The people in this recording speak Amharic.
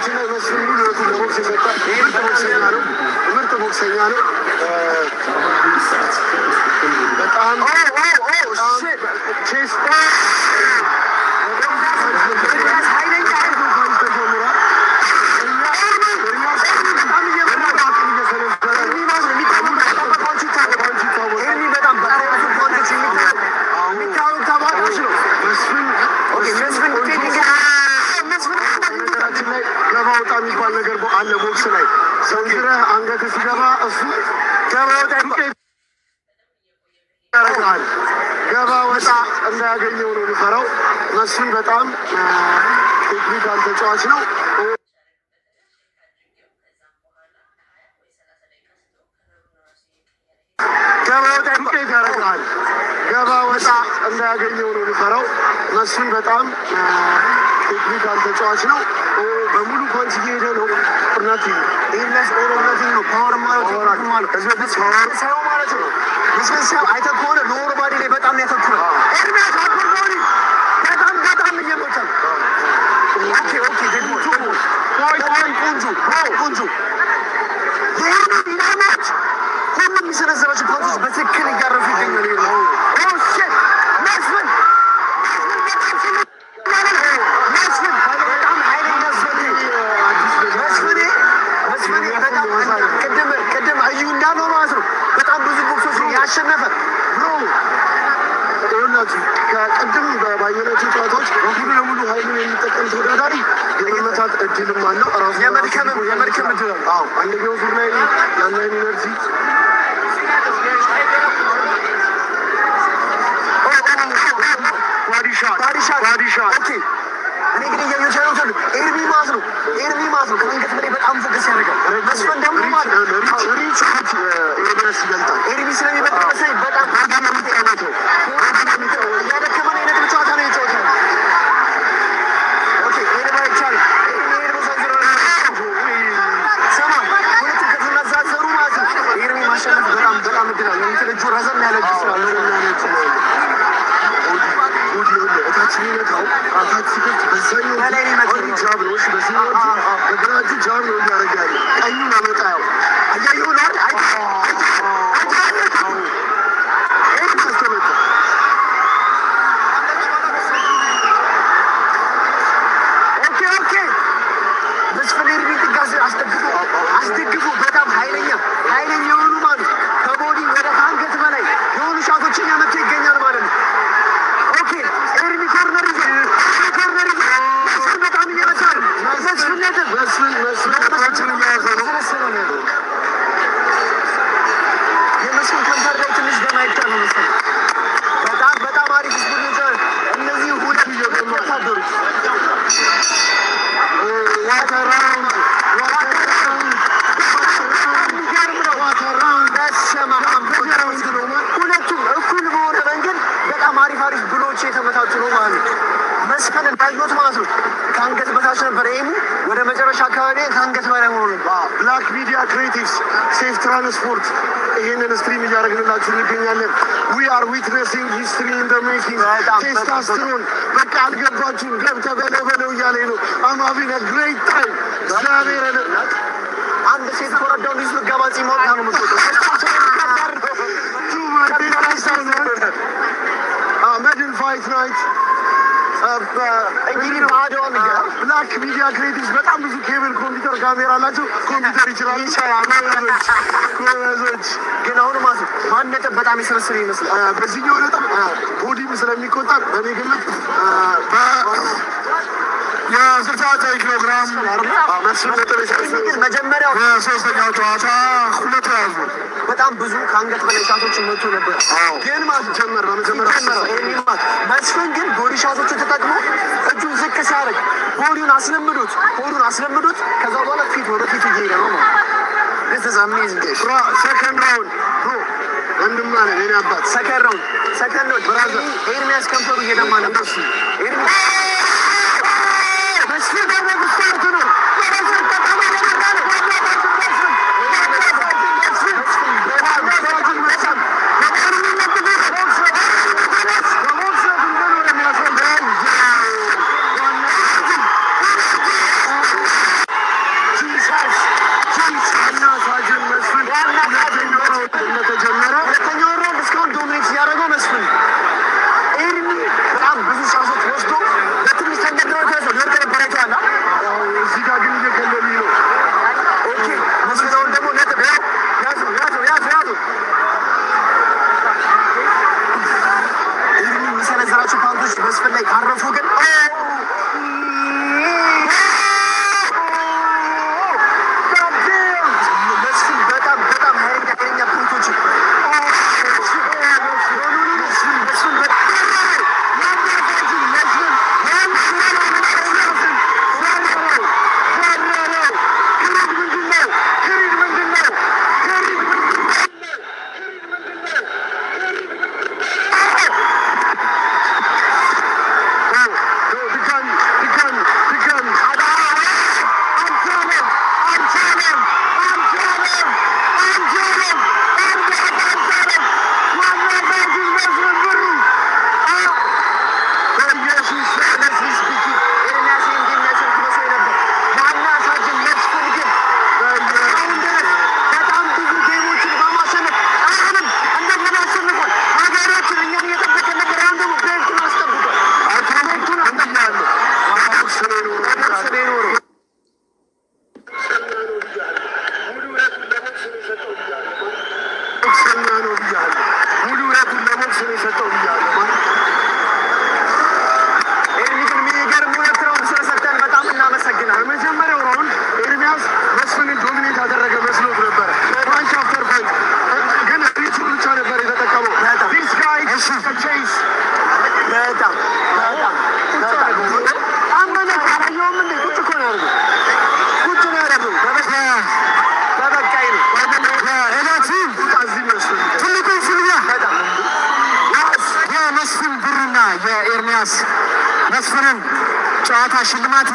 በነገራችን ላይ መስፍን ሙሉ ህይወቱን ለቦክስ የሰጠ ምርጥ ቦክሰኛ ነው። ምርጥ ቦክሰኛ ነው። በጣም ቼስ ገባውጣ የሚባል ነገር አለ ቦክስ ላይ ሰንዝረህ አንገት ሲገባ እሱ ገባውጣ ያደርጋል። ገባ ወጣ እንዳያገኘው ነው የሚፈራው። መስፍን በጣም ቴክኒካል ተጫዋች ነው። ገባውጣ ዱቄት ያደርጋል። ገባ ወጣ እንዳያገኘው ነው የሚፈራው። መስፍን በጣም ቴክኒካል ተጫዋች ነው። በሙሉ ፓንች እየሄደ ነው። ቁርናት ይህናስ ኦሮነት ነው። ፓወር ማለት ፓወር ሳይሆን ማለት ነው። መስፍን ሳይሆን አይተህ ከሆነ ሎወር ባዲ ላይ በጣም ያተኩራል። በጣም እየሞተ ቆንጆ ኢላማዎች ሁሉም የሚሰነዘራቸው ፓንቾች በትክክል እያረፉ ይገኛሉ። ቅድም እዩ እንዳለው ማለት ነው። በጣም ብዙ ቦክሶች ያሸነፈ ብሮ ሆናችሁ ከቅድም ባየናቸው ጨዋታዎች ሙሉ ለሙሉ ኃይሉን የሚጠቀም ተወዳዳሪ የመመታት እድልም አለው። ራሱ የመድከም እድል አዎ፣ አንደኛው ዙር ላይ ያለን ኢነርጂ ባዲሻ ኦኬ። እኔ ግን እያየሁት ያለው ኤርሚ ማለት ነው። ከአንገት በላይ በጣም ፎከስ ያደርጋል። መስፍን ደግሞ ማለት ሪች ኤርሚያስ ይበልጣል። ኤርሚ ስለሚበልጥ መሰለኝ በጣም እያደከመ ነው። የነጥብ ጨዋታ ነው የጨዋታ ኦኬ። ኤርሚ አይቻልም። ሰማ ሁለቱም ከተነዛዘሩ ማለት ነው ኤርሚ ማሸነፍ በጣም እድል አለው። እንትን እጁ ረዘም ያለ እጅ ስላለው እታች የሚመታው አታች ሲከፍት በዛኛው ጃብ ነው። እሺ በዚህኛው በግራ እጁ ጃብ ነው እያደረገ ያለ። ቀኙን አመጣ ያው አያየው ነው ኦኬ። መስፍን ኤርሚ ጥጋዝ አስደግፎ በጣም ኃይለኛ የሆኑ ማለት ከቦዲ ወደ ከአንገት በላይ የሆኑ ሻቶችን ያመጡ ይገኛል ማለት ነው። የመስፍን ከንፈር ላይ ትንሽ ደም አይቻል ነው መሰለኝ። በጣም አሪፍ ስፖርት ነው። እነዚህ ሁለት ወታደሮች ሁለቱም እኩል በሆነ መንገድ በጣም አሪፍ ብሎች የተመታቱ ነው ማለት ነው። መስፍን እንዳየሁት ማለት ነው ከአንገት በታች ነበር ኤሙ፣ ወደ መጨረሻ አካባቢ ከአንገት በላይ ሆኖ ነው። ብላክ ሚዲያ ክሬቲቭስ ሴፍ ትራንስፖርት ይህንን ስትሪም እያደረግንላችሁ እንገኛለን። ዊ አር ዊትነሲንግ ሂስትሪ ኢን ዘ ሜኪንግ። ቴስታስትሮን በቃ አልገባችሁም፣ ገብተህ በለው እያለኝ ነው። አም ሃቪንግ አ ግሬት ታይም። እግዚአብሔር አንድ ሴት ኮረዳውን ይዞ ገባ ፂማውታ ነው የምትወጣው። መድን ፋይት ናይት እንግዲህ በአድዋም ብላክ ሚዲያ ክሬቲቭስ በጣም ብዙ ኬብል ኮምፒውተር ካሜራ አላቸው። ኮምፒውተር ይችላሉ ጎበዞች። ግን አሁን ማን ነጥብ በጣም የሰበሰበ ይመስላል። በዚህኛው ነጥብ ቦዲም ስለሚቆጠር በእኔ ግምት የ69 ኪሎ ግራም መስፍን ነጥብ የሰበሰበ መጀመሪያው በሶስተኛው ጨዋታ ሁለት ያዙ። በጣም ብዙ ከአንገት በላይ ሻቶችን መቶ ነበር። ግን ጀመር መስፍን ግን ቦዲ ሻቶችን ተጠቅሞ እጁን ዝቅ ሲያደርግ ቦዲውን አስለምዶት ከዛ በኋላ ፊት ወደ ፊት እየሄደ ነው ማለት ሰከንድ ራውንድ ወንድማ ነን የኔ አባት። ሰከንድ ራውንድ ብራዘር ኤርሚያስ ከንፈሩ እየደማ ነበር። መስፍን ደግሞ ስታርት ነው እንደተጀመረ ሁለተኛው ራውንድ እስካሁን ዶሚኔት እያደረገው መስፍን ኤርሚ በጣም ብዙ ሻሶች ወስዶ በትንሽ ተንደርድረው ተያዘ ወርቅ ነበረች ያለ እዚህ ጋር ግን እየከለሉ ነው። ኦኬ መስፍን ደግሞ ነጥብ ያዙ ኤርሚ የሚሰነዝራቸው ፓንቶች መስፍን ላይ ካረፉ ግን የኤርሚያስ መስፍንን ጨዋታ ሽልማት